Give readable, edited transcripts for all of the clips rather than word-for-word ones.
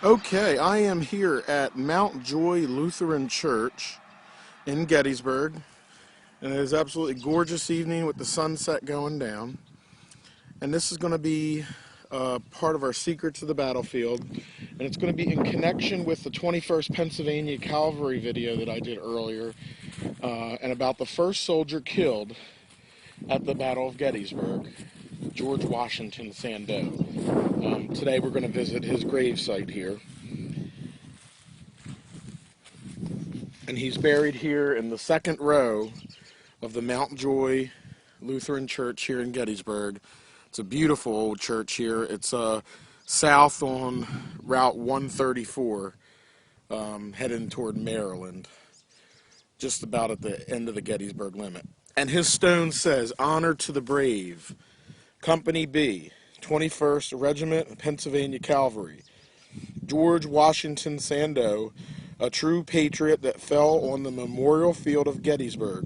Okay, I am here at Mount Joy Lutheran Church in Gettysburg, and it is absolutely gorgeous evening with the sunset going down. And this is going to be part of our Secrets of the Battlefield, and it's going to be in connection with the 21st Pennsylvania Cavalry video that I did earlier, and about the first soldier killed at the Battle of Gettysburg, George Washington Sandoe. Today we're going to visit his gravesite here. And he's buried here in the second row of the Mount Joy Lutheran Church here in Gettysburg. It's a beautiful old church here. It's south on Route 134, heading toward Maryland, just about at the end of the Gettysburg limit. And his stone says, "Honor to the brave, Company B, 21st Regiment Pennsylvania Cavalry, George Washington Sandoe, a true patriot that fell on the memorial field of Gettysburg,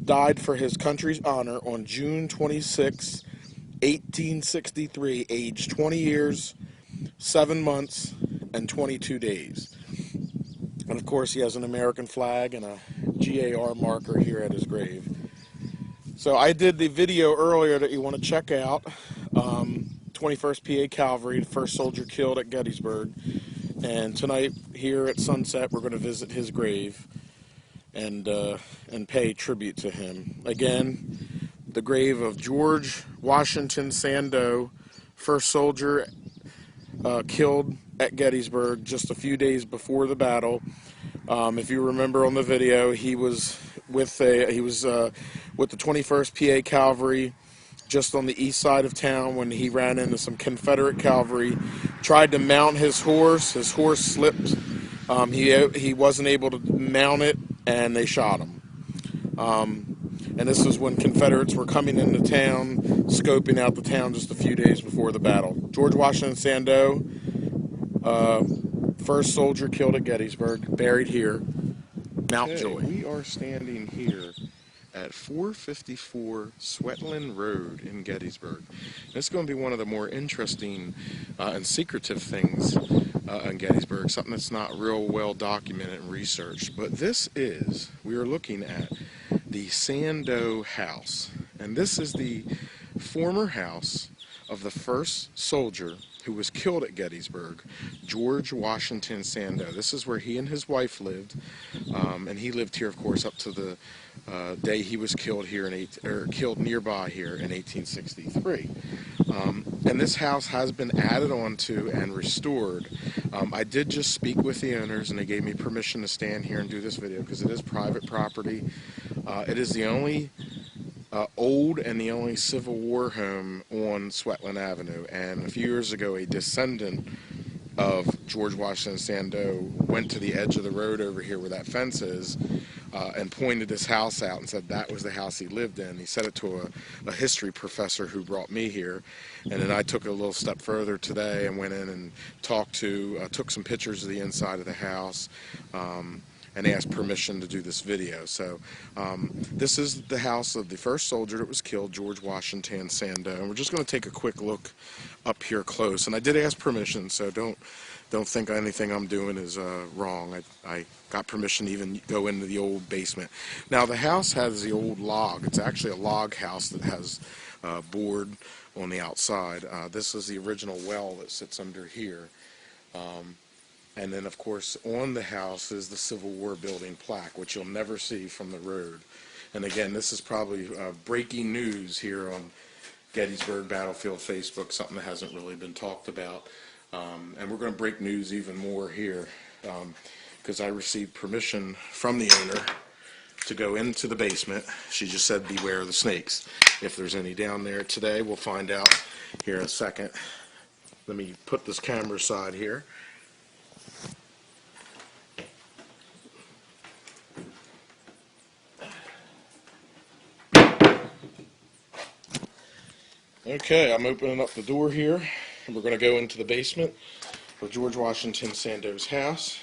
died for his country's honor on June 26, 1863, aged 20 years, 7 months, and 22 days. And of course, he has an American flag and a GAR marker here at his grave. So I did the video earlier that you want to check out. 21st PA Cavalry, the first soldier killed at Gettysburg. And tonight, here at sunset, we're going to visit his grave and pay tribute to him. Again, the grave of George Washington Sandoe, first soldier killed at Gettysburg just a few days before the battle. If you remember on the video, he was with the 21st PA Cavalry just on the east side of town when he ran into some Confederate cavalry, tried to mount his horse. His horse slipped. He wasn't able to mount it, and they shot him. And this was when Confederates were coming into town, scoping out the town just a few days before the battle. George Washington Sandoe, first soldier killed at Gettysburg, buried here, Mount Joy. We are standing here at 454 Swetland Road in Gettysburg. This is going to be one of the more interesting and secretive things in Gettysburg, something that's not real well documented and researched. But we are looking at the Sandoe House. And this is the former house of the first soldier who was killed at Gettysburg, George Washington Sandoe. This is where he and his wife lived, and he lived here, of course, up to the day he was killed here killed nearby here in 1863. And this house has been added on to and restored. I did just speak with the owners, and they gave me permission to stand here and do this video because it is private property. It is the only old and the only Civil War home on Swetland Avenue. And a few years ago, a descendant of George Washington Sandoe went to the edge of the road over here where that fence is and pointed this house out and said that was the house he lived in. He said it to a history professor who brought me here. And then I took it a little step further today and went in and took some pictures of the inside of the house. And asked permission to do this video. So this is the house of the first soldier that was killed, George Washington Sandoe. And we're just going to take a quick look up here close. And I did ask permission, so don't think anything I'm doing is wrong. I got permission to even go into the old basement. Now the house has the old log. It's actually a log house that has board on the outside. This is the original well that sits under here. And then, of course, on the house is the Civil War building plaque, which you'll never see from the road. And again, this is probably breaking news here on Gettysburg Battlefield Facebook, something that hasn't really been talked about. And we're going to break news even more here because I received permission from the owner to go into the basement. She just said beware of the snakes. If there's any down there today, we'll find out here in a second. Let me put this camera aside here. Okay, I'm opening up the door here, and we're going to go into the basement of George Washington Sandoe's house.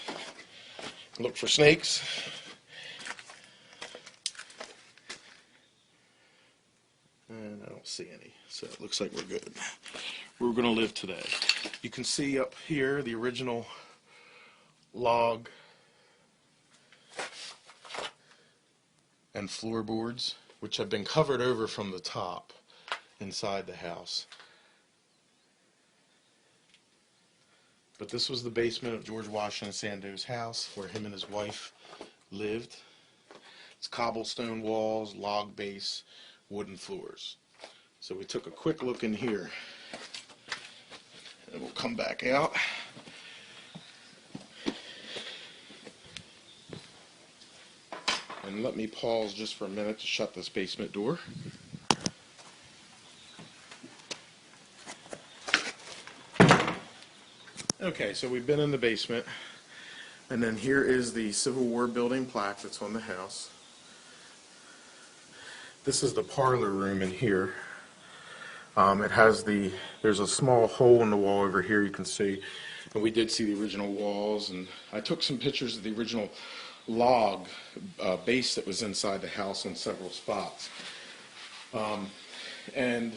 Look for snakes. And I don't see any, so it looks like we're good. We're going to live today. You can see up here the original log and floorboards, which have been covered over from the top inside the house. But this was the basement of George Washington Sandoe's house where him and his wife lived. It's cobblestone walls, log base, wooden floors. So we took a quick look in here, and we'll come back out. And let me pause just for a minute to shut this basement door. Okay, so we've been in the basement, and then here is the Civil War building plaque that's on the house. This is the parlor room in here. There's a small hole in the wall over here you can see, and we did see the original walls, and I took some pictures of the original log base that was inside the house in several spots. And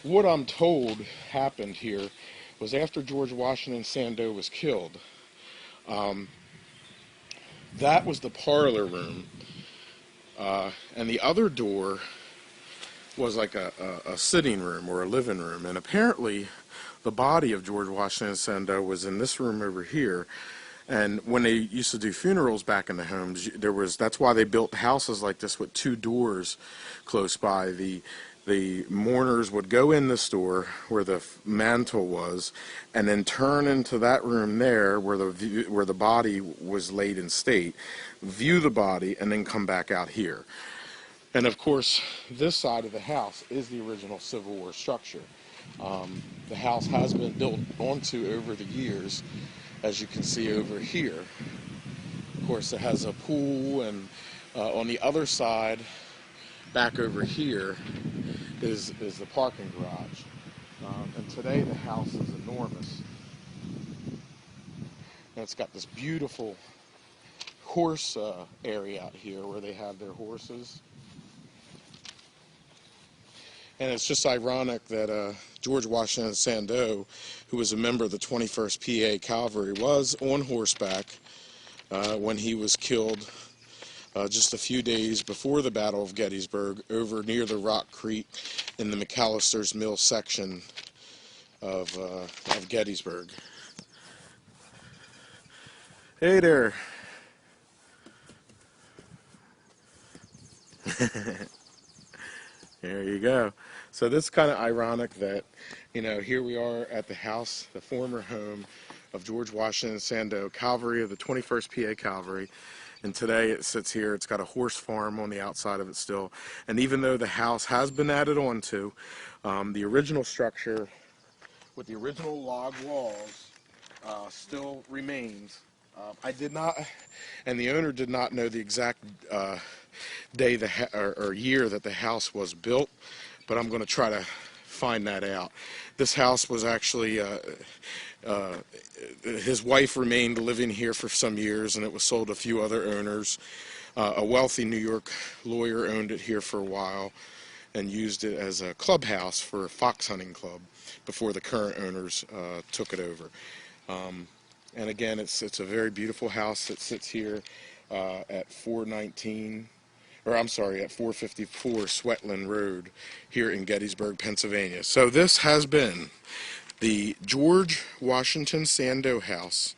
what I'm told happened here was after George Washington Sandoe was killed, that was the parlor room, and the other door was like a sitting room or a living room, and apparently the body of George Washington Sandoe was in this room over here. And when they used to do funerals back in the homes, that's why they built houses like this with two doors close by. The mourners would go in this door where the mantle was, and then turn into that room there where the body was laid in state, view the body, and then come back out here. And of course, this side of the house is the original Civil War structure. The house has been built onto over the years, as you can see over here. Of course, it has a pool, and on the other side, back over here, is the parking garage. And today the house is enormous. And it's got this beautiful horse area out here where they have their horses. And it's just ironic that George Washington Sandoe, who was a member of the 21st PA Cavalry, was on horseback when he was killed just a few days before the Battle of Gettysburg over near the Rock Creek in the McAllister's Mill section of Gettysburg. Hey there. There you go. So this is kind of ironic that, here we are at the house, the former home of George Washington Sandoe, Cavalry of the 21st PA Cavalry. And today it sits here. It's got a horse farm on the outside of it still. And even though the house has been added onto, the original structure with the original log walls still remains. I did not, and the owner did not know the exact day or year that the house was built, but I'm going to try to find that out. This house was actually, his wife remained living here for some years, and it was sold to a few other owners. A wealthy New York lawyer owned it here for a while and used it as a clubhouse for a fox hunting club before the current owners took it over. And again, it's a very beautiful house that sits here at 454 Swetland Road here in Gettysburg, Pennsylvania. So this has been the George Washington Sandoe House